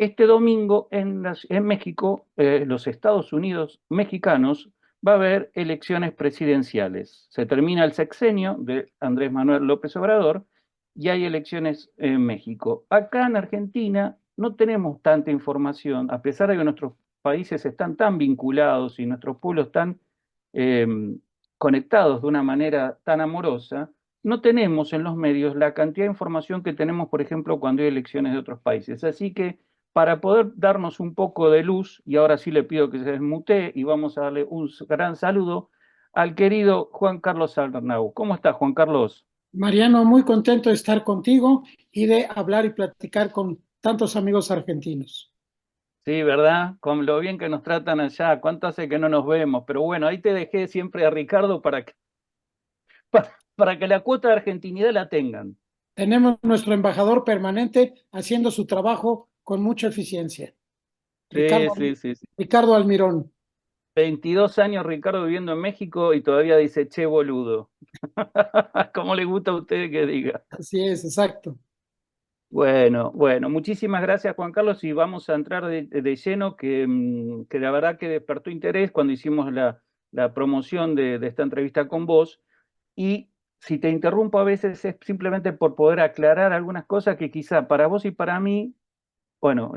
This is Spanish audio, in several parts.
Este domingo en México, los Estados Unidos mexicanos, va a haber elecciones presidenciales. Se termina el sexenio de Andrés Manuel López Obrador y hay elecciones en México. Acá en Argentina no tenemos tanta información, a pesar de que nuestros países están tan vinculados y nuestros pueblos tan eh, conectados de una manera tan amorosa. No tenemos en los medios la cantidad de información que tenemos, por ejemplo, cuando hay elecciones de otros países. Así que para poder darnos un poco de luz, y ahora sí le pido que se desmutee y vamos a darle un gran saludo al querido Juan Carlos Arnau. ¿Cómo estás, Juan Carlos? Mariano, muy contento de estar contigo y de hablar y platicar con tantos amigos argentinos. Sí, ¿verdad? Con lo bien que nos tratan allá. ¿Cuánto hace que no nos vemos? Pero bueno, ahí te dejé siempre a Ricardo para que la cuota de argentinidad la tengan. Tenemos nuestro embajador permanente haciendo su trabajo con mucha eficiencia. Sí, Ricardo, sí, sí, sí. Ricardo Almirón. 22 años Ricardo viviendo en México y todavía dice, che, boludo. ¿Cómo le gusta a usted que diga? Así es, exacto. Bueno, bueno, muchísimas gracias Juan Carlos y vamos a entrar de lleno que la verdad que despertó interés cuando hicimos la promoción de esta entrevista con vos y si te interrumpo a veces es simplemente por poder aclarar algunas cosas que quizá para vos y para mí, bueno,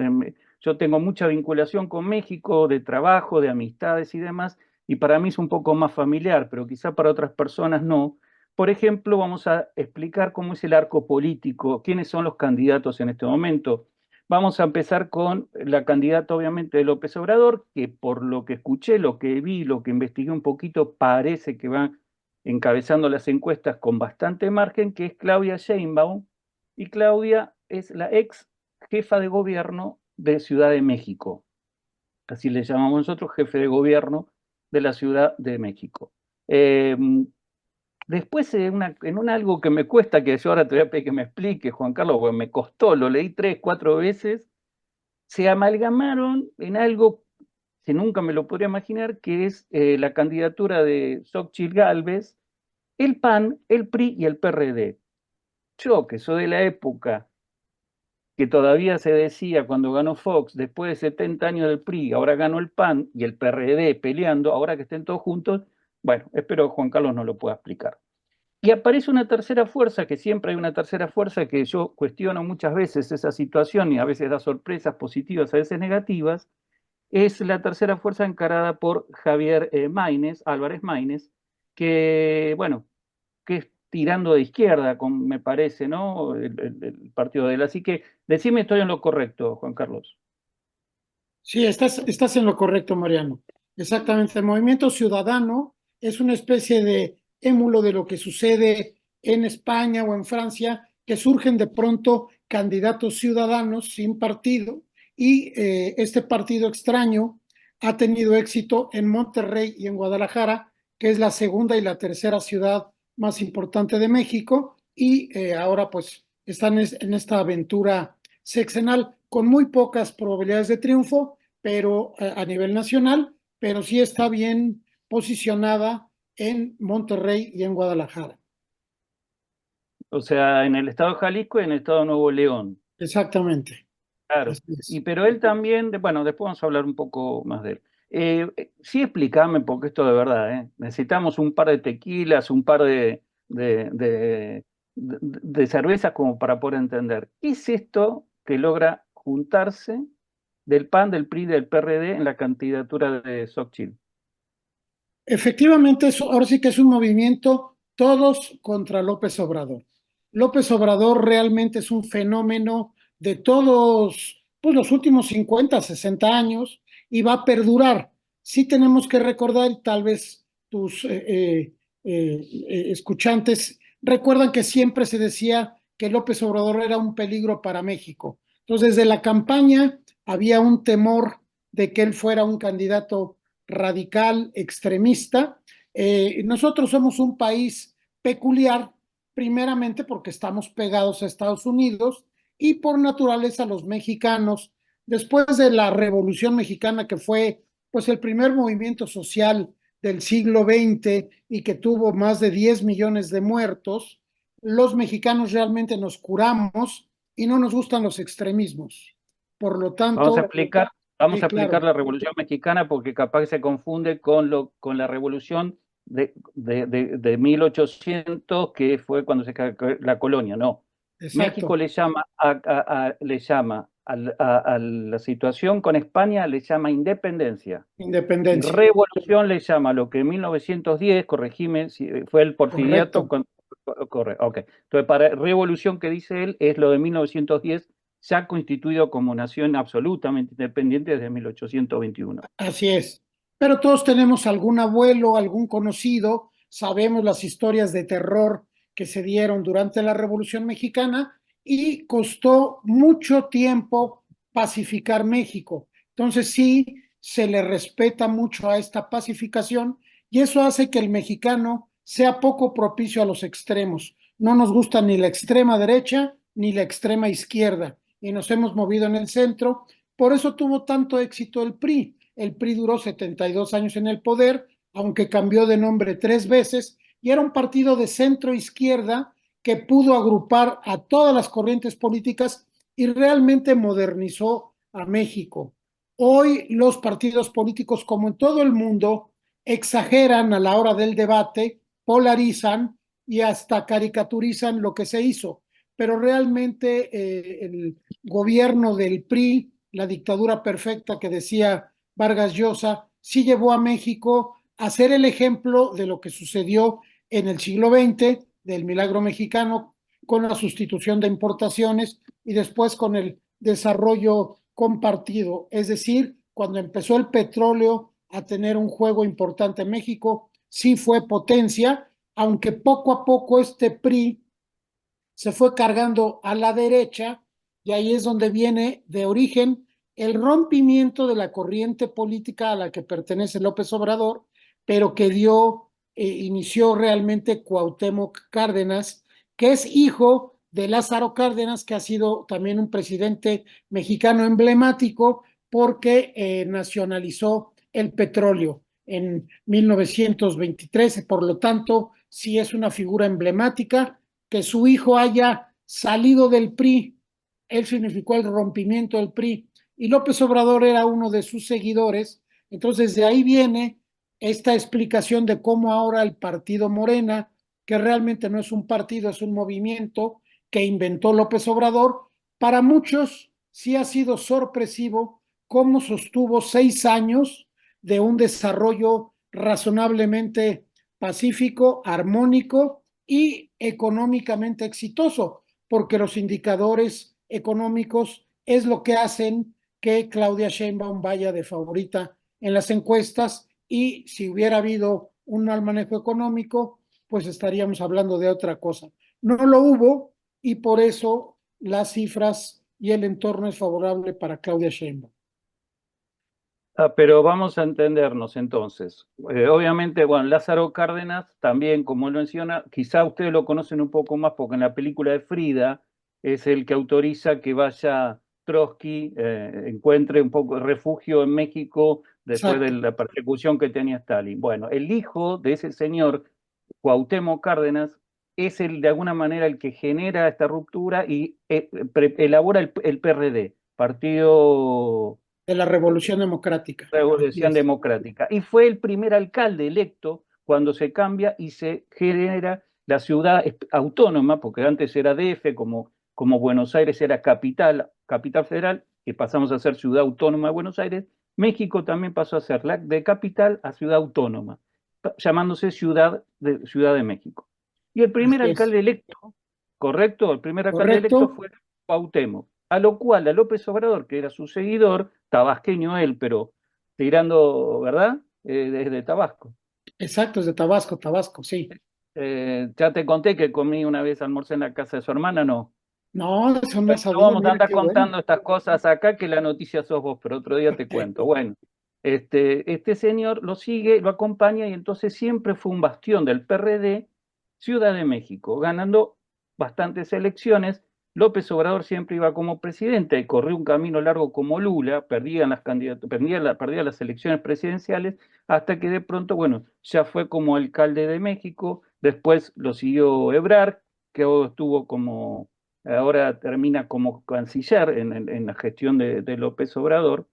yo tengo mucha vinculación con México de trabajo, de amistades y demás y para mí es un poco más familiar, pero quizá para otras personas no. Por ejemplo, vamos a explicar cómo es el arco político, quiénes son los candidatos en este momento. Vamos a empezar con la candidata, obviamente, de López Obrador, que por lo que escuché, lo que vi, lo que investigué un poquito, parece que va encabezando las encuestas con bastante margen, que es Claudia Sheinbaum. Y Claudia es la ex jefa de gobierno de Ciudad de México. Así le llamamos nosotros, jefe de gobierno de la Ciudad de México. Eh, Después, en un algo que me cuesta, que yo ahora te voy a pedir que me explique, Juan Carlos, porque me costó, lo leí 3, 4 veces, se amalgamaron en algo que nunca me lo podría imaginar, que es la candidatura de Xóchitl Gálvez, el PAN, el PRI y el PRD. Yo, que soy de la época que todavía se decía cuando ganó Fox, después de 70 años del PRI, ahora ganó el PAN y el PRD peleando, ahora que estén todos juntos, bueno, espero que Juan Carlos nos lo pueda explicar. Y aparece una tercera fuerza, que siempre hay una tercera fuerza, que yo cuestiono muchas veces esa situación y a veces da sorpresas positivas, a veces negativas, es la tercera fuerza encarada por Javier Maínez, Álvarez Maínez, que, bueno, que es tirando de izquierda, me parece, ¿no? El partido de él. Así que decime estoy en lo correcto, Juan Carlos. Sí, estás en lo correcto, Mariano. Exactamente. El movimiento ciudadano es una especie de émulo de lo que sucede en España o en Francia, que surgen de pronto candidatos ciudadanos sin partido y este partido extraño ha tenido éxito en Monterrey y en Guadalajara, que es la segunda y la tercera ciudad más importante de México y ahora pues están en esta aventura sexenal con muy pocas probabilidades de triunfo, pero a nivel nacional, pero sí está bien posicionada en Monterrey y en Guadalajara. O sea, en el estado de Jalisco y en el estado de Nuevo León. Exactamente. Claro. Así Y es. pero él también, bueno, después vamos a hablar un poco más de él. Sí, explícame, porque esto de verdad, necesitamos un par de tequilas, un par de cervezas como para poder entender. ¿Qué es esto que logra juntarse del PAN, del PRI, del PRD en la candidatura de Xochitl? Efectivamente, ahora sí que es un movimiento todos contra López Obrador. López Obrador realmente es un fenómeno de todos pues, los últimos 50, 60 años y va a perdurar. Sí tenemos que recordar, tal vez tus escuchantes recuerdan que siempre se decía que López Obrador era un peligro para México. Entonces, desde la campaña había un temor de que él fuera un candidato radical, extremista. Nosotros somos un país peculiar, primeramente porque estamos pegados a Estados Unidos y por naturaleza los mexicanos, después de la Revolución Mexicana, que fue pues el primer movimiento social del siglo XX y que tuvo más de 10 millones de muertos, los mexicanos realmente nos curamos y no nos gustan los extremismos. Por lo Vamos a tanto, explicar, vamos a explicar claro, la Revolución Mexicana porque capaz se confunde con la Revolución de 1800, que fue cuando se creó la colonia. No. México exacto, le llama a la situación con España, le llama independencia. Y independencia, revolución le llama a lo que en 1910, corregime, si fue el porfiriato. correcto. Corre, ok. Entonces, para revolución que dice él es lo de 1910, ya constituido como nación absolutamente independiente desde 1821. Así es. Pero todos tenemos algún abuelo, algún conocido, sabemos las historias de terror que se dieron durante la Revolución Mexicana y costó mucho tiempo pacificar México. Entonces sí, se le respeta mucho a esta pacificación y eso hace que el mexicano sea poco propicio a los extremos. No nos gusta ni la extrema derecha ni la extrema izquierda y nos hemos movido en el centro. Por eso tuvo tanto éxito el PRI. El PRI duró 72 años en el poder, aunque cambió de nombre 3 veces, y era un partido de centro izquierda que pudo agrupar a todas las corrientes políticas y realmente modernizó a México. Hoy los partidos políticos, como en todo el mundo, exageran a la hora del debate, polarizan y hasta caricaturizan lo que se hizo. Pero realmente el gobierno del PRI, la dictadura perfecta que decía Vargas Llosa, sí llevó a México a ser el ejemplo de lo que sucedió en el siglo XX, del milagro mexicano, con la sustitución de importaciones y después con el desarrollo compartido. Es decir, cuando empezó el petróleo a tener un juego importante en México, sí fue potencia, aunque poco a poco este PRI se fue cargando a la derecha y ahí es donde viene de origen el rompimiento de la corriente política a la que pertenece López Obrador, pero que inició realmente Cuauhtémoc Cárdenas, que es hijo de Lázaro Cárdenas, que ha sido también un presidente mexicano emblemático porque nacionalizó el petróleo en 1923, por lo tanto, sí es una figura emblemática que su hijo haya salido del PRI, él significó el rompimiento del PRI, y López Obrador era uno de sus seguidores, entonces de ahí viene esta explicación de cómo ahora el partido Morena, que realmente no es un partido, es un movimiento que inventó López Obrador, para muchos sí ha sido sorpresivo cómo sostuvo 6 años de un desarrollo razonablemente pacífico, armónico y económicamente exitoso, porque los indicadores económicos es lo que hacen que Claudia Sheinbaum vaya de favorita en las encuestas y si hubiera habido un mal manejo económico, pues estaríamos hablando de otra cosa. No lo hubo y por eso las cifras y el entorno es favorable para Claudia Sheinbaum. Pero vamos a entendernos entonces. Obviamente, bueno, Lázaro Cárdenas también, como él menciona, quizá ustedes lo conocen un poco más porque en la película de Frida es el que autoriza que vaya Trotsky, encuentre un poco de refugio en México después de Exacto. la persecución que tenía Stalin. Bueno, el hijo de ese señor, Cuauhtémoc Cárdenas, es de alguna manera el que genera esta ruptura y elabora el PRD, Partido De la Revolución Democrática. Así Revolución es. Democrática. Y fue el primer alcalde electo cuando se cambia y se genera la ciudad autónoma, porque antes era DF, como Buenos Aires era capital federal, y pasamos a ser ciudad autónoma de Buenos Aires. México también pasó a ser de capital a ciudad autónoma, llamándose Ciudad de México. Y el primer Así es. alcalde electo, correcto, el primer alcalde electo ¿Correcto? fue Cuauhtémoc, a lo cual a López Obrador, que era su seguidor, tabasqueño él, pero tirando, ¿verdad? Desde Tabasco. Exacto, es de Tabasco, Tabasco, sí. Ya te conté que comí una vez almorcé en la casa de su hermana, no. No, eso no he No sabido, vamos a mira andar qué bueno. contando estas cosas acá, que la noticia sos vos, pero otro día te cuento. Bueno, este señor lo sigue, lo acompaña y entonces siempre fue un bastión del PRD, Ciudad de México, ganando bastantes elecciones. López Obrador siempre iba como presidente y corrió un camino largo como Lula, perdía las elecciones presidenciales, hasta que de pronto, bueno, ya fue como alcalde de México, después lo siguió Ebrard, que estuvo como ahora termina como canciller en la gestión de López Obrador.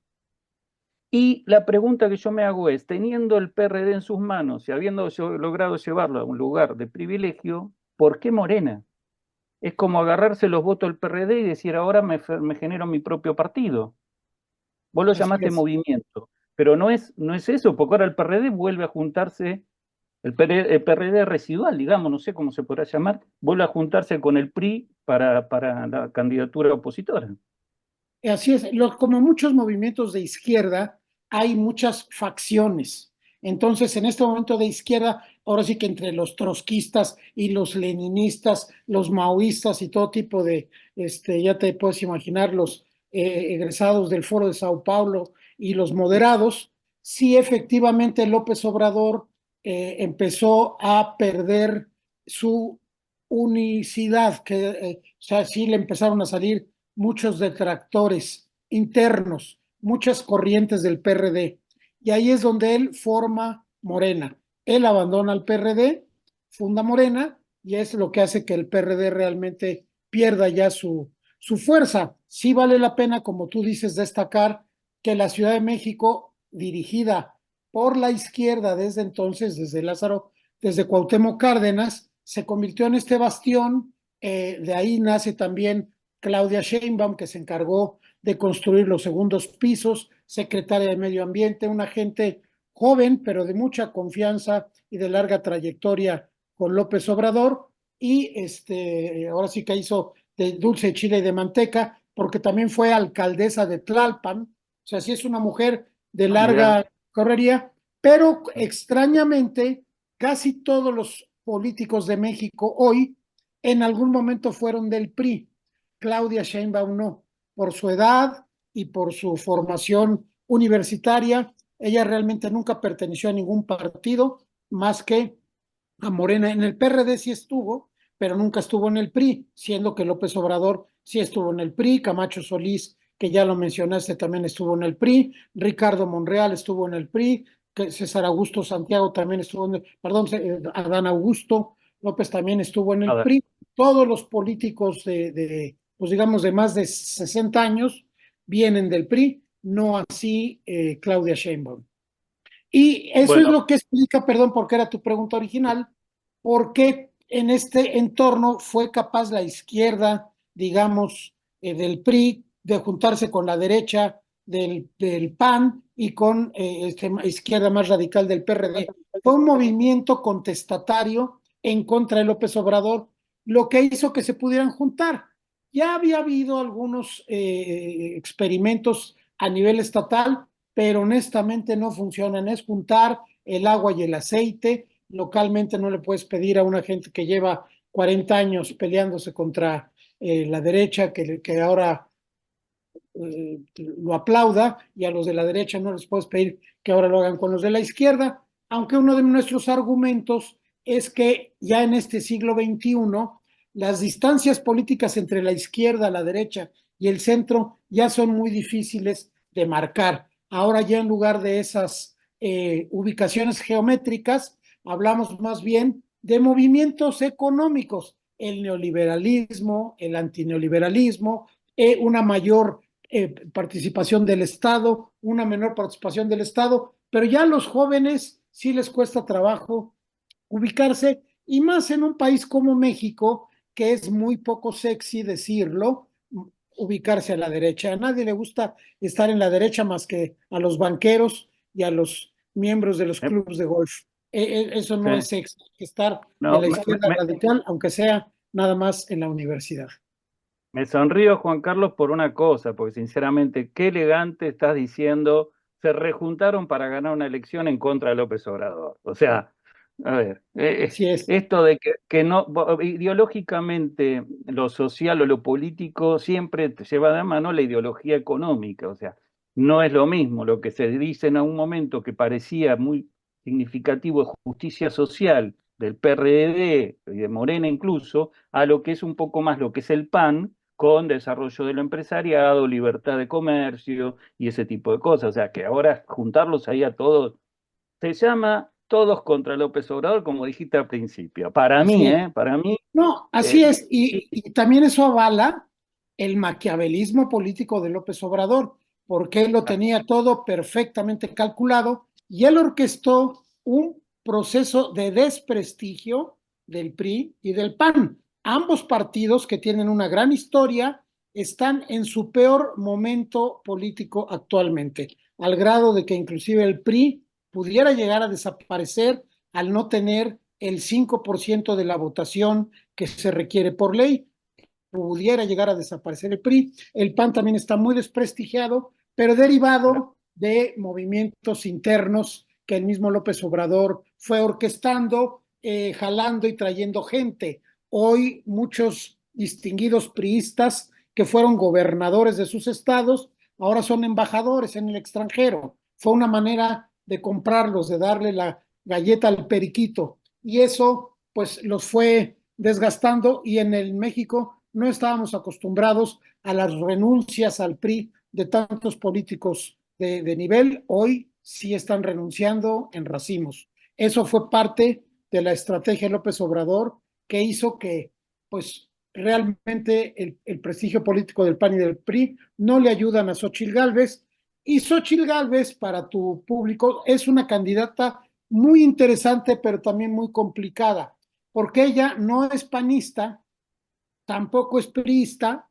Y la pregunta que yo me hago es, teniendo el PRD en sus manos y habiendo logrado llevarlo a un lugar de privilegio, ¿por qué Morena? Es como agarrarse los votos del PRD y decir, ahora me genero mi propio partido. Vos lo Así llamaste es. movimiento, pero no es eso, porque ahora el PRD vuelve a juntarse, el PRD residual, digamos, no sé cómo se podrá llamar, vuelve a juntarse con el PRI para la candidatura opositora. Así es, como muchos movimientos de izquierda, hay muchas facciones. Entonces, en este momento de izquierda, ahora sí que entre los trotskistas y los leninistas, los maoístas y todo tipo de, ya te puedes imaginar, los egresados del Foro de Sao Paulo y los moderados, sí efectivamente López Obrador empezó a perder su unicidad, o sea, sí le empezaron a salir muchos detractores internos, muchas corrientes del PRD. Y ahí es donde él forma Morena. Él abandona el PRD, funda Morena, y es lo que hace que el PRD realmente pierda ya su fuerza. Sí vale la pena, como tú dices, destacar que la Ciudad de México, dirigida por la izquierda desde entonces, desde Cuauhtémoc Cárdenas, se convirtió en este bastión. De ahí nace también Claudia Sheinbaum, que se encargó de construir los segundos pisos, secretaria de Medio Ambiente, una gente joven, pero de mucha confianza y de larga trayectoria con López Obrador. Y ahora sí que hizo de dulce de chile y de manteca, porque también fue alcaldesa de Tlalpan. O sea, sí es una mujer de Ah, mirá. larga correría, pero extrañamente, casi todos los políticos de México hoy en algún momento fueron del PRI. Claudia Sheinbaum no, por su edad y por su formación universitaria. Ella realmente nunca perteneció a ningún partido más que a Morena. En el PRD sí estuvo, pero nunca estuvo en el PRI, siendo que López Obrador sí estuvo en el PRI, Camacho Solís, que ya lo mencionaste, también estuvo en el PRI, Ricardo Monreal estuvo en el PRI, César Augusto Santiago también estuvo en el, perdón, Adán Augusto López también estuvo en A el ver, PRI. Todos los políticos pues digamos, de más de 60 años vienen del PRI, no así Claudia Sheinbaum. Y eso es bueno, lo que explica, perdón, porque era tu pregunta original, por qué en este entorno fue capaz la izquierda, digamos, del PRI, de juntarse con la derecha del PAN y con izquierda más radical del PRD. Fue un movimiento contestatario en contra de López Obrador, lo que hizo que se pudieran juntar. Ya había habido algunos experimentos a nivel estatal, pero honestamente no funcionan. Es juntar el agua y el aceite. Localmente no le puedes pedir a una gente que lleva 40 años peleándose contra la derecha, que ahora lo aplauda, y a los de la derecha no les puedes pedir que ahora lo hagan con los de la izquierda, aunque uno de nuestros argumentos es que ya en este siglo XXI las distancias políticas entre la izquierda, la derecha y el centro ya son muy difíciles de marcar. Ahora ya en lugar de esas ubicaciones geométricas, hablamos más bien de movimientos económicos, el neoliberalismo, el antineoliberalismo, una mayor participación del Estado, una menor participación del Estado, pero ya a los jóvenes sí les cuesta trabajo ubicarse, y más en un país como México, que es muy poco sexy decirlo, ubicarse a la derecha. A nadie le gusta estar en la derecha más que a los banqueros y a los miembros de los eh, clubes de golf. Eso no sí. es sexy, estar en No, la izquierda radical, aunque sea nada más en la universidad. me sonrío, Juan Carlos, por una cosa, porque sinceramente, qué elegante estás diciendo, se rejuntaron para ganar una elección en contra de López Obrador. O sea, a ver, Así es. esto de que no, ideológicamente lo social o lo político siempre te lleva de mano la ideología económica. O sea, no es lo mismo lo que se dice en un momento que parecía muy significativo de justicia social del PRD y de Morena incluso, a lo que es un poco más lo que es el PAN, con desarrollo del empresariado, libertad de comercio y ese tipo de cosas. O sea, que ahora juntarlos ahí a todos se llama todos contra López Obrador, como dijiste al principio. Para Así mí, es. ¿eh? Para mí, No, así eh, es. Y también eso avala el maquiavelismo político de López Obrador, porque él lo tenía todo perfectamente calculado y él orquestó un proceso de desprestigio del PRI y del PAN. Ambos partidos que tienen una gran historia están en su peor momento político actualmente, al grado de que inclusive el PRI pudiera llegar a desaparecer al no tener el 5% de la votación que se requiere por ley. Pudiera llegar a desaparecer el PRI. El PAN también está muy desprestigiado, pero derivado de movimientos internos que el mismo López Obrador fue orquestando, jalando y trayendo gente. Hoy muchos distinguidos priistas que fueron gobernadores de sus estados, ahora son embajadores en el extranjero. Fue una manera de comprarlos, de darle la galleta al periquito. Y eso pues los fue desgastando y en el México no estábamos acostumbrados a las renuncias al PRI de tantos políticos de nivel. Hoy sí están renunciando en racimos. Eso fue parte de la estrategia de López Obrador que hizo que pues realmente el prestigio político del PAN y del PRI no le ayudan a Xochitl Gálvez. Y Xochitl Gálvez, para tu público, es una candidata muy interesante, pero también muy complicada, porque ella no es panista, tampoco es priista,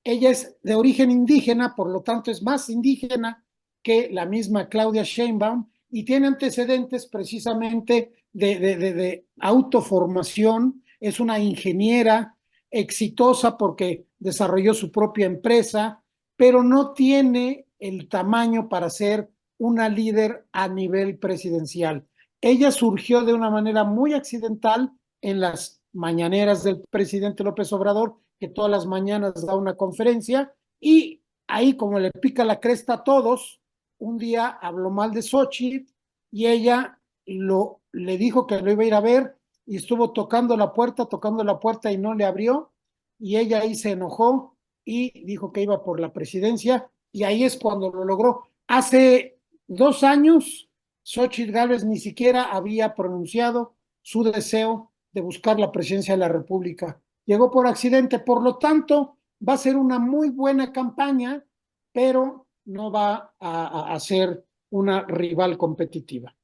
ella es de origen indígena, por lo tanto es más indígena que la misma Claudia Sheinbaum y tiene antecedentes precisamente de autoformación, es una ingeniera exitosa porque desarrolló su propia empresa, pero no tiene el tamaño para ser una líder a nivel presidencial. Ella surgió de una manera muy accidental en las mañaneras del presidente López Obrador, que todas las mañanas da una conferencia, y ahí como le pica la cresta a todos, un día habló mal de Xochitl y ella le dijo que lo iba a ir a ver y estuvo tocando la puerta y no le abrió, y ella ahí se enojó y dijo que iba por la presidencia, y ahí es cuando lo logró. Hace 2 años, Xochitl Gálvez ni siquiera había pronunciado su deseo de buscar la presidencia de la República. Llegó por accidente, por lo tanto, va a ser una muy buena campaña, pero no va a ser una rival competitiva.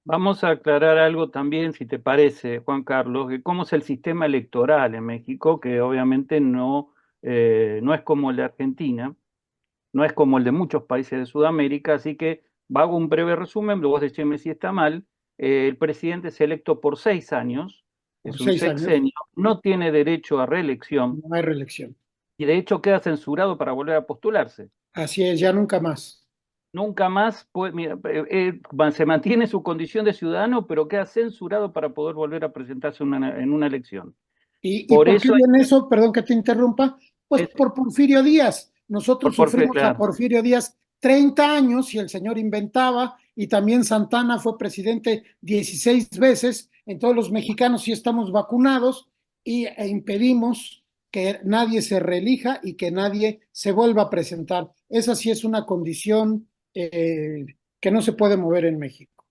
vamos a aclarar algo también, si te parece, Juan Carlos, que cómo es el sistema electoral en México, que obviamente no es como el de Argentina, no es como el de muchos países de Sudamérica, así que hago un breve resumen, luego vos decime si está mal. El presidente es electo por 6 años, Por es un 6 años sexenio, no tiene derecho a reelección no hay reelección. y de hecho queda censurado para volver a postularse. Así es, ya nunca más. Nunca más puede, mira, se mantiene su condición de ciudadano, pero queda censurado para poder volver a presentarse en una elección. ¿Y Por por qué eso viene eso? Perdón que te interrumpa. Pues es, por Porfirio Díaz. Nosotros sufrimos a claro. Porfirio Díaz 30 años y el señor inventaba, y también Santana fue presidente 16 veces. Entonces los mexicanos sí estamos vacunados e impedimos que nadie se reelija y que nadie se vuelva a presentar. Esa sí es una condición que no se puede mover en México.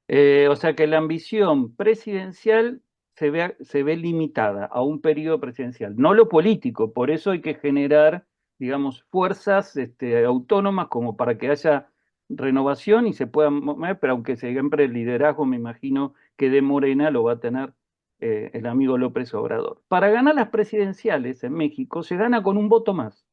O sea que la ambición presidencial se ve limitada a un periodo presidencial, no lo político, por eso hay que generar, digamos, fuerzas autónomas como para que haya renovación y se pueda mover, pero aunque siempre el liderazgo, me imagino que de Morena lo va a tener el amigo López Obrador. Para ganar las presidenciales en México se gana con un voto más.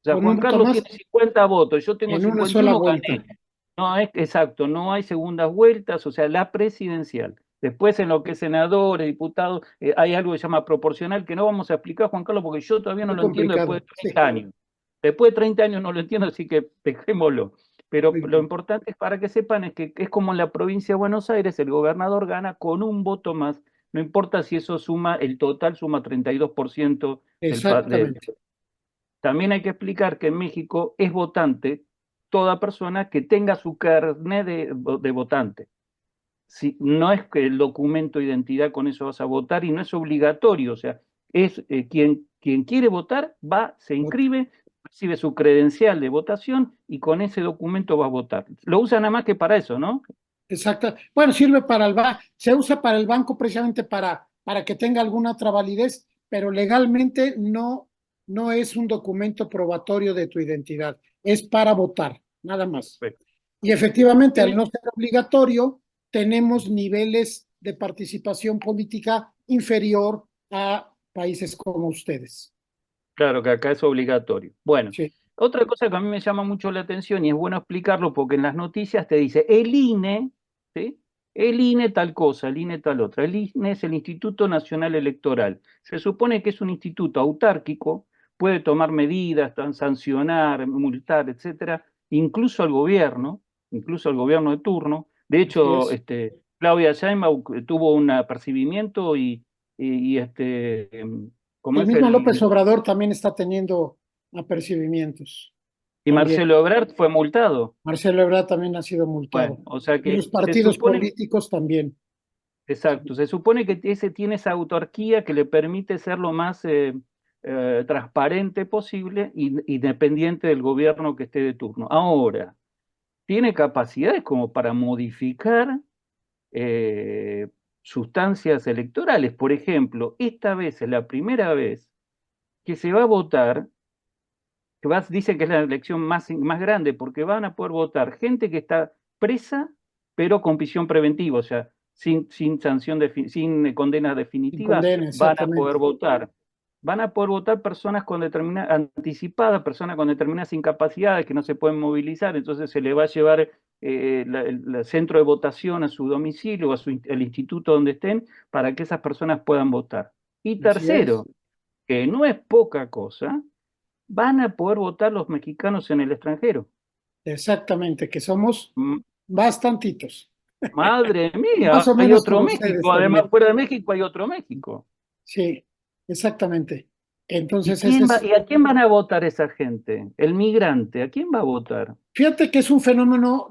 O sea, Con un Juan voto Carlos más tiene 50 votos, yo tengo en una sola 51, vuelta. gané. No es exacto, no hay segundas vueltas, o sea, la presidencial. Después en lo que es senadores, diputados, hay algo que se llama proporcional que no vamos a explicar, Juan Carlos, porque yo todavía no Muy lo entiendo después complicado. de Sí, 30 años. Después de 30 años no lo entiendo, así que dejémoslo. Pero muy lo bien. importante es para que sepan es que es como en la provincia de Buenos Aires, el gobernador gana con un voto más, no importa si eso suma, el total suma 32% Exactamente. también hay que explicar que en México es votante toda persona que tenga su carnet de votante. Si, no es que el documento de identidad con eso vas a votar y no es obligatorio, o sea, es quien quiere votar va, se inscribe, recibe su credencial de votación y con ese documento va a votar. Lo usan nada más que para eso, ¿no? Exacto. Bueno, sirve para se usa para el banco precisamente para que tenga alguna otra validez, pero legalmente no es un documento probatorio de tu identidad, es para votar, nada más. Perfecto. Y efectivamente, al Tiene- no ser obligatorio, tenemos niveles de participación política inferior a países como ustedes. Claro que acá es obligatorio. Bueno, Sí, otra cosa que a mí me llama mucho la atención y es bueno explicarlo porque en las noticias te dice el INE, ¿sí? El INE tal cosa, el INE tal otra. El INE es el Instituto Nacional Electoral. Se supone que es un instituto autárquico, puede tomar medidas, sancionar, multar, etcétera, incluso al gobierno de turno. De así hecho, es. Claudia Sheinbaum tuvo un apercibimiento ¿cómo El es mismo el? López Obrador también está teniendo apercibimientos. Y También. Marcelo Ebrard fue multado. Marcelo Ebrard también ha sido Bueno, multado. o sea Y que los se partidos supone, políticos también. exacto, se supone que ese tiene esa autarquía que le permite ser lo más transparente posible, independiente del gobierno que esté de turno. Ahora, tiene capacidades como para modificar eh, sustancias electorales. Por ejemplo, esta vez es la primera vez que se va a votar dicen que es la elección más grande porque van a poder votar gente que está presa, pero con prisión preventiva, o sea, sin sanción, sin condena Sin definitiva, condena, van a poder exactamente. votar. Van a poder votar personas con determinadas, anticipadas, personas con determinadas incapacidades que no se pueden movilizar, entonces se le va a llevar el centro de votación a su domicilio o al instituto donde estén para que esas personas puedan votar. Y Así es. tercero, que no es poca cosa, van a poder votar los mexicanos en el extranjero. Exactamente, que somos Mm, bastantitos. Madre Más mía, o hay menos otro como ustedes México, además también. fuera de México hay otro México. Sí, exactamente. ¿Y Entonces, ese es, y a quién van a votar esa gente? El migrante, ¿a quién va a votar? fíjate que es un fenómeno,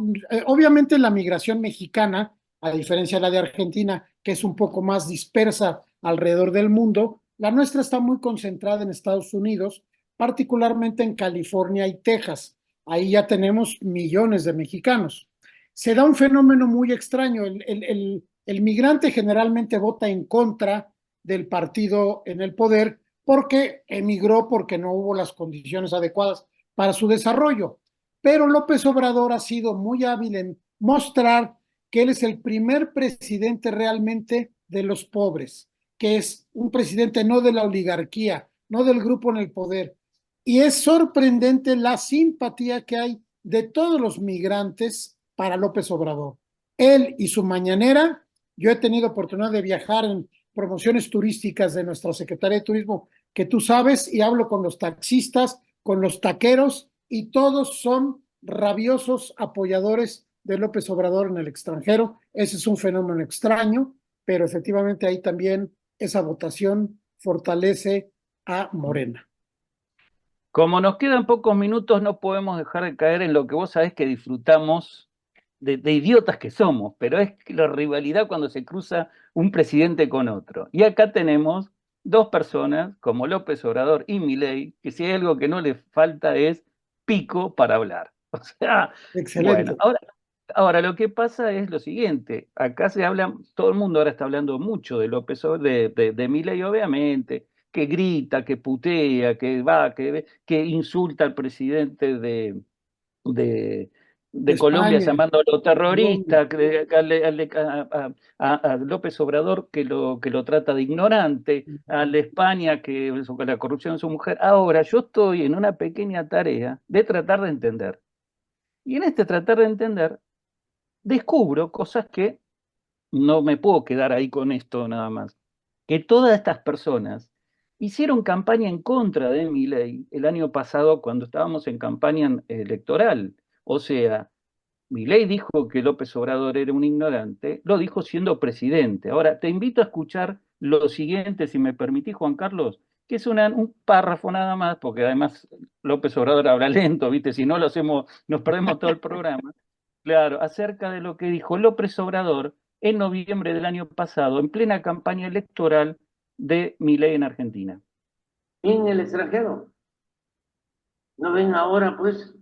obviamente la migración mexicana, a diferencia de la de Argentina, que es un poco más dispersa alrededor del mundo, la nuestra está muy concentrada en Estados Unidos, particularmente en California y Texas. Ahí ya tenemos millones de mexicanos. Se da un fenómeno muy extraño. El migrante generalmente vota en contra del partido en el poder porque emigró porque no hubo las condiciones adecuadas para su desarrollo. Pero López Obrador ha sido muy hábil en mostrar que él es el primer presidente realmente de los pobres, que es un presidente no de la oligarquía, no del grupo en el poder. Y es sorprendente la simpatía que hay de todos los migrantes para López Obrador. Él y su mañanera, yo he tenido oportunidad de viajar en promociones turísticas de nuestra Secretaría de Turismo, que tú sabes, y hablo con los taxistas, con los taqueros, y todos son rabiosos apoyadores de López Obrador en el extranjero. Ese es un fenómeno extraño, pero efectivamente ahí también esa votación fortalece a Morena. Como nos quedan pocos minutos, no podemos dejar de caer en lo que vos sabés que disfrutamos de idiotas que somos, pero es la rivalidad cuando se cruza un presidente con otro. Y acá tenemos dos personas, como López Obrador y Milei, que si hay algo que no les falta es pico para hablar. O sea, bueno, Excelente. ahora lo que pasa es lo siguiente, acá se habla, todo el mundo ahora está hablando mucho de López Obrador, de Milei, obviamente, que grita, que putea, que va, que insulta al presidente de, De de Colombia España, llamándolo Colombia. terrorista, a López Obrador que lo trata de ignorante, a la España con la corrupción de su mujer. Ahora, yo estoy en una pequeña tarea de tratar de entender. Y en este tratar de entender, descubro cosas que no me puedo quedar ahí con esto nada más. Que todas estas personas hicieron campaña en contra de Milei el año pasado cuando estábamos en campaña electoral. O sea, Milei dijo que López Obrador era un ignorante, lo dijo siendo presidente. Ahora, te invito a escuchar lo siguiente, si me permitís, Juan Carlos, que es un párrafo nada más, porque además López Obrador habla lento, ¿viste? Si no lo hacemos, nos perdemos todo el programa. Claro, acerca de lo que dijo López Obrador en noviembre del año pasado, en plena campaña electoral de Milei en Argentina. En el extranjero. ¿No ven ahora, pues,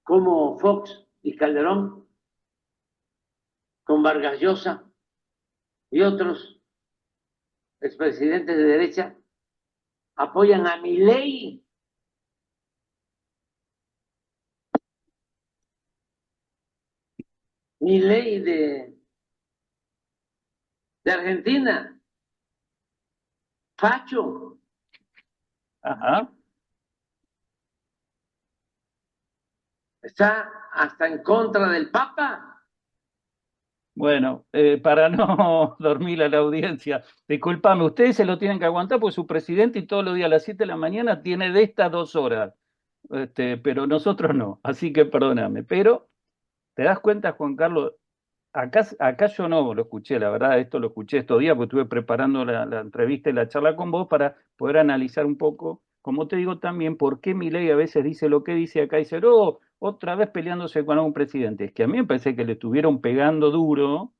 como Fox y Calderón, con Vargas Llosa y otros expresidentes de derecha, apoyan a Milei. Milei de Argentina, facho. Ajá. Está hasta en contra del Papa. Bueno, para no dormir a la audiencia, disculpame, ustedes se lo tienen que aguantar porque su presidente y todos los días a las 7 de la mañana tiene de estas 2 horas, pero nosotros no, así que perdóname. Pero, ¿te das cuenta, Juan Carlos? Acá yo no lo escuché, la verdad, esto lo escuché estos días porque estuve preparando la entrevista y la charla con vos para poder analizar un poco, como te digo también, por qué Milei a veces dice lo que dice acá y dice, oh, otra vez peleándose con algún presidente. Es que a mí me parece que le estuvieron pegando duro,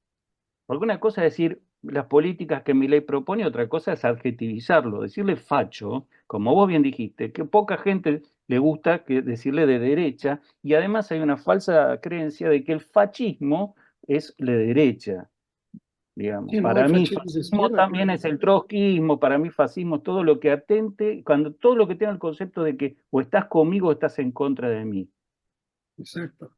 porque una cosa es decir las políticas que Milei propone, otra cosa es adjetivizarlo, decirle facho, como vos bien dijiste, que poca gente le gusta que decirle de derecha, y además hay una falsa creencia de que el fascismo es de derecha, digamos. Sí, no, el Para mí fascismo es de fascismo izquierda, también claro. es el trotskismo, para mí fascismo es todo lo que atente, cuando todo lo que tenga el concepto de que o estás conmigo o estás en contra de mí. Exacto.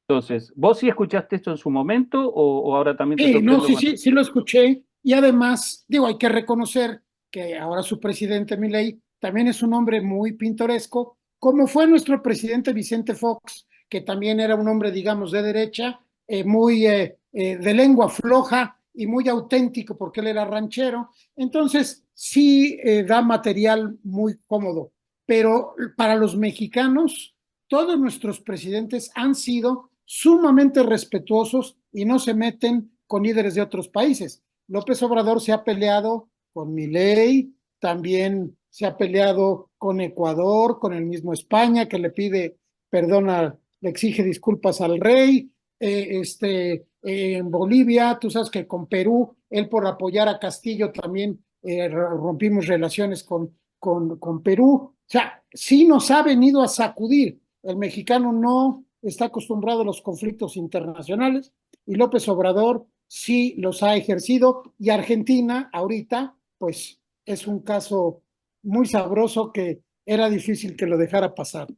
Entonces, ¿vos sí escuchaste esto en su momento o ahora también te Sí, no, sorprendo sí, con... sí, sí lo escuché. Y además, digo, hay que reconocer que ahora su presidente Milei también es un hombre muy pintoresco, como fue nuestro presidente Vicente Fox, que también era un hombre, digamos, de derecha, muy de lengua floja y muy auténtico porque él era ranchero. Entonces, sí da material muy cómodo. Pero para los mexicanos, todos nuestros presidentes han sido sumamente respetuosos y no se meten con líderes de otros países. López Obrador se ha peleado con Milei, también se ha peleado con Ecuador, con el mismo España, que le pide perdón, le exige disculpas al rey, en Bolivia, tú sabes que con Perú, él por apoyar a Castillo también rompimos relaciones con Perú. O sea, sí nos ha venido a sacudir. El mexicano no está acostumbrado a los conflictos internacionales y López Obrador sí los ha ejercido y Argentina ahorita pues es un caso muy sabroso que era difícil que lo dejara pasar.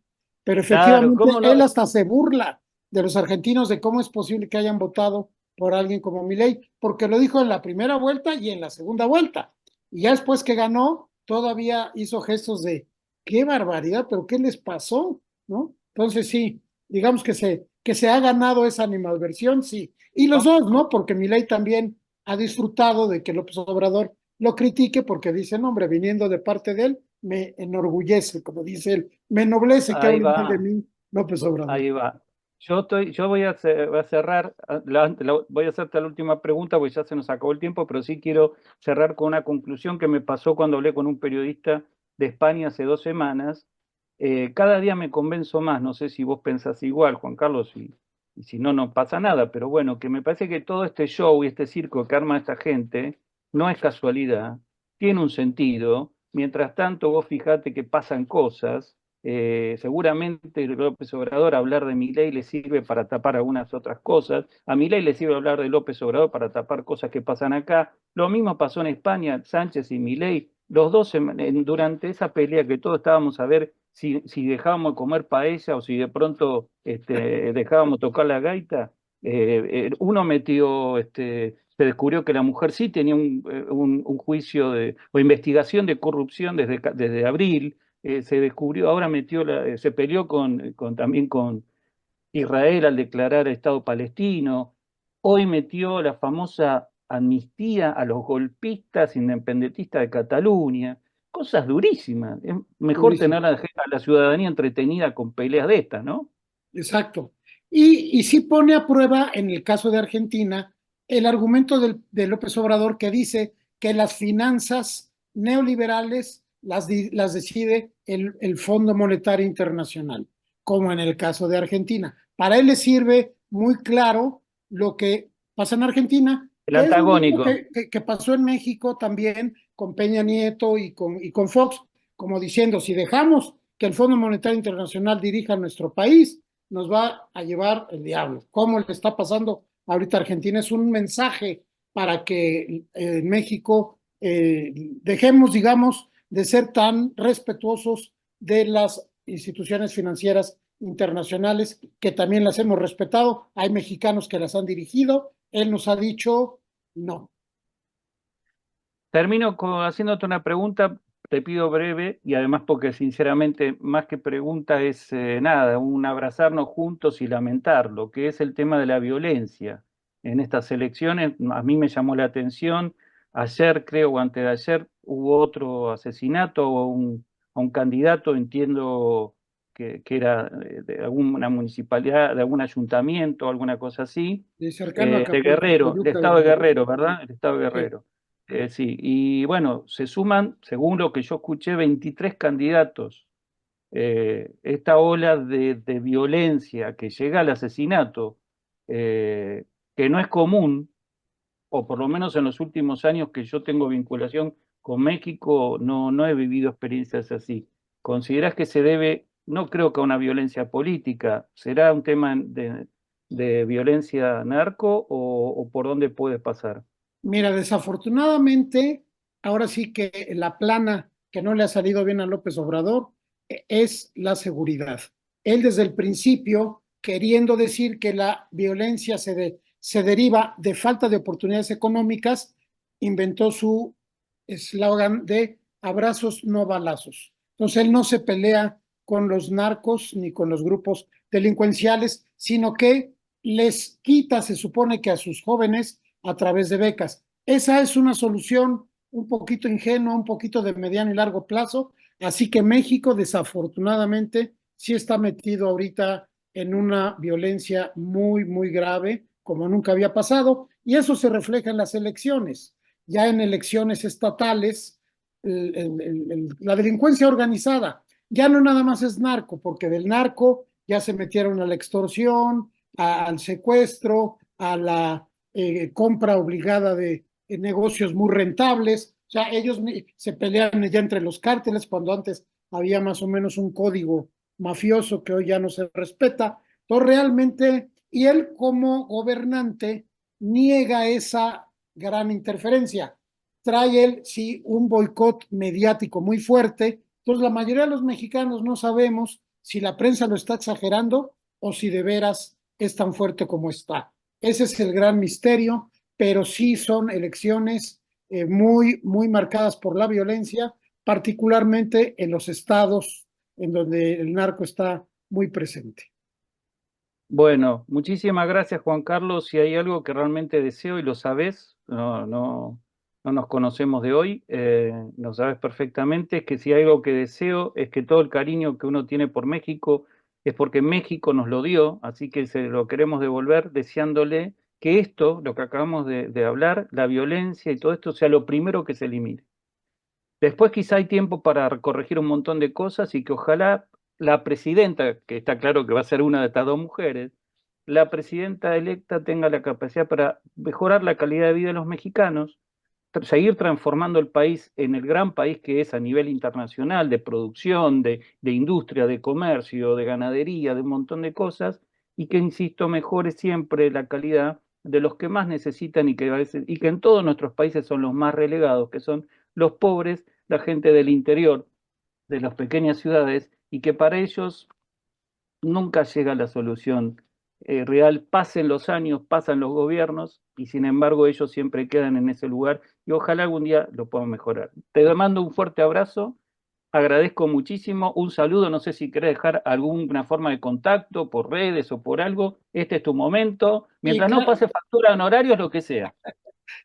Pero Claro, efectivamente ¿cómo no? él hasta se burla de los argentinos de cómo es posible que hayan votado por alguien como Milei, porque lo dijo en la primera vuelta y en la segunda vuelta. Y ya después que ganó, todavía hizo gestos de qué barbaridad, pero ¿qué les pasó? ¿No? Entonces sí, digamos que se ha ganado esa animadversión, sí. Y los dos, ¿no? Porque Milei también ha disfrutado de que López Obrador lo critique porque dice, no, hombre, viniendo de parte de él, me enorgullece, como dice él, me ennoblece que Ahí hable mal de va, mí López Obrador. ahí va. Yo voy voy a cerrar, voy a hacerte la última pregunta porque ya se nos acabó el tiempo, pero sí quiero cerrar con una conclusión que me pasó cuando hablé con un periodista de España hace 2 semanas. Cada día me convenzo más, no sé si vos pensás igual, Juan Carlos, y si no, no pasa nada, pero bueno, que me parece que todo este show y este circo que arma esta gente no es casualidad, tiene un sentido. Mientras tanto, vos fijate que pasan cosas. Seguramente López Obrador hablar de Milei le sirve para tapar algunas otras cosas. A Milei le sirve hablar de López Obrador para tapar cosas que pasan acá. Lo mismo pasó en España, Sánchez y Milei. Los dos, durante esa pelea que todos estábamos a ver si dejábamos de comer paella o si de pronto dejábamos tocar la gaita, uno metió, se descubrió que la mujer sí tenía un juicio o investigación de corrupción desde abril. Se descubrió, ahora se peleó también con Israel al declarar Estado palestino. Hoy metió la famosa amnistía a los golpistas independentistas de Cataluña. Cosas durísimas. Es mejor Durísimo. tener a la ciudadanía entretenida con peleas de estas, ¿no? Exacto. Y sí pone a prueba, en el caso de Argentina, el argumento de López Obrador que dice que las finanzas neoliberales las decide el Fondo Monetario Internacional, como en el caso de Argentina. Para él le sirve muy claro lo que pasa en Argentina, El que es lo mismo antagónico. que pasó en México también con Peña Nieto y con Fox, como diciendo, si dejamos que el Fondo Monetario Internacional dirija nuestro país, nos va a llevar el diablo. ¿Cómo le está pasando ahorita a Argentina? Es un mensaje para que en México dejemos, digamos, de ser tan respetuosos de las instituciones financieras internacionales, que también las hemos respetado. Hay mexicanos que las han dirigido. Él nos ha dicho no. Termino haciéndote una pregunta, te pido breve y además porque sinceramente más que pregunta es nada, un abrazarnos juntos y lamentar lo que es el tema de la violencia en estas elecciones. A mí me llamó la atención, ayer creo o antes de ayer hubo otro asesinato a un candidato, entiendo que era de alguna municipalidad, de algún ayuntamiento, alguna cosa así, Cercano a de Acapulco, Guerrero, el Coyuca de estado de Benítez. Guerrero, ¿verdad? El estado de Sí. Guerrero. Sí, y bueno, se suman, según lo que yo escuché, 23 candidatos. Esta ola de violencia que llega al asesinato, eh, que no es común, o por lo menos en los últimos años que yo tengo vinculación con México, no he vivido experiencias así. ¿Consideras que se debe, no creo que a una violencia política, será un tema de violencia narco o por dónde puede pasar? Mira, desafortunadamente, ahora sí que la plana que no le ha salido bien a López Obrador es la seguridad. Él desde el principio, queriendo decir que la violencia se deriva de falta de oportunidades económicas, inventó su eslogan de abrazos, no balazos. Entonces, él no se pelea con los narcos ni con los grupos delincuenciales, sino que les quita, se supone que a sus jóvenes, a través de becas. Esa es una solución un poquito ingenua, un poquito de mediano y largo plazo, así que México desafortunadamente sí está metido ahorita en una violencia muy, muy grave, como nunca había pasado, y eso se refleja en las elecciones. Ya en elecciones estatales, la delincuencia organizada ya no nada más es narco, porque del narco ya se metieron a la extorsión, al secuestro, a la compra obligada de negocios muy rentables. O sea, ellos se pelean ya entre los cárteles cuando antes había más o menos un código mafioso que hoy ya no se respeta. Entonces, realmente, y él como gobernante niega esa gran interferencia. Trae él, sí, un boicot mediático muy fuerte. Entonces, la mayoría de los mexicanos no sabemos si la prensa lo está exagerando o si de veras es tan fuerte como está. Ese es el gran misterio, pero sí son elecciones muy, muy marcadas por la violencia, particularmente en los estados en donde el narco está muy presente. Bueno, muchísimas gracias Juan Carlos. Si hay algo que realmente deseo y lo sabes, no nos conocemos de hoy, lo sabes perfectamente, es que si hay algo que deseo es que todo el cariño que uno tiene por México es porque México nos lo dio, así que se lo queremos devolver deseándole que esto, lo que acabamos de hablar, la violencia y todo esto sea lo primero que se elimine. Después quizá hay tiempo para corregir un montón de cosas y que ojalá la presidenta, que está claro que va a ser una de estas dos mujeres, la presidenta electa tenga la capacidad para mejorar la calidad de vida de los mexicanos, seguir transformando el país en el gran país que es a nivel internacional, de producción, de industria, de comercio, de ganadería, de un montón de cosas, y que, insisto, mejore siempre la calidad de los que más necesitan y que, a veces, y que en todos nuestros países son los más relegados, que son los pobres, la gente del interior, de las pequeñas ciudades, y que para ellos nunca llega la solución real. Pasen los años, pasan los gobiernos, y sin embargo ellos siempre quedan en ese lugar, y ojalá algún día lo puedan mejorar. Te mando un fuerte abrazo, agradezco muchísimo, un saludo, no sé si querés dejar alguna forma de contacto por redes o por algo, este es tu momento, Y mientras no pase factura de honorarios, lo que sea.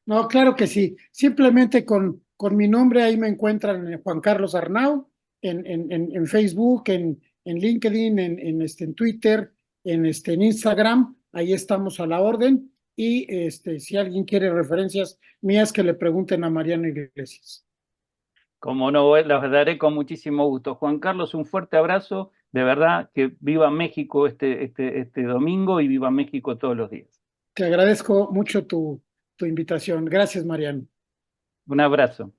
no, claro que sí. Simplemente con mi nombre ahí me encuentran Juan Carlos Arnau en Facebook, en LinkedIn, en Twitter, en Instagram. Ahí estamos a la orden. Y si alguien quiere referencias mías, que le pregunten a Mariano Iglesias. Como no, las daré con muchísimo gusto. Juan Carlos, un fuerte abrazo, de verdad que viva México este domingo y viva México todos los días. Te agradezco mucho tu invitación. Gracias, Mariano. Un abrazo.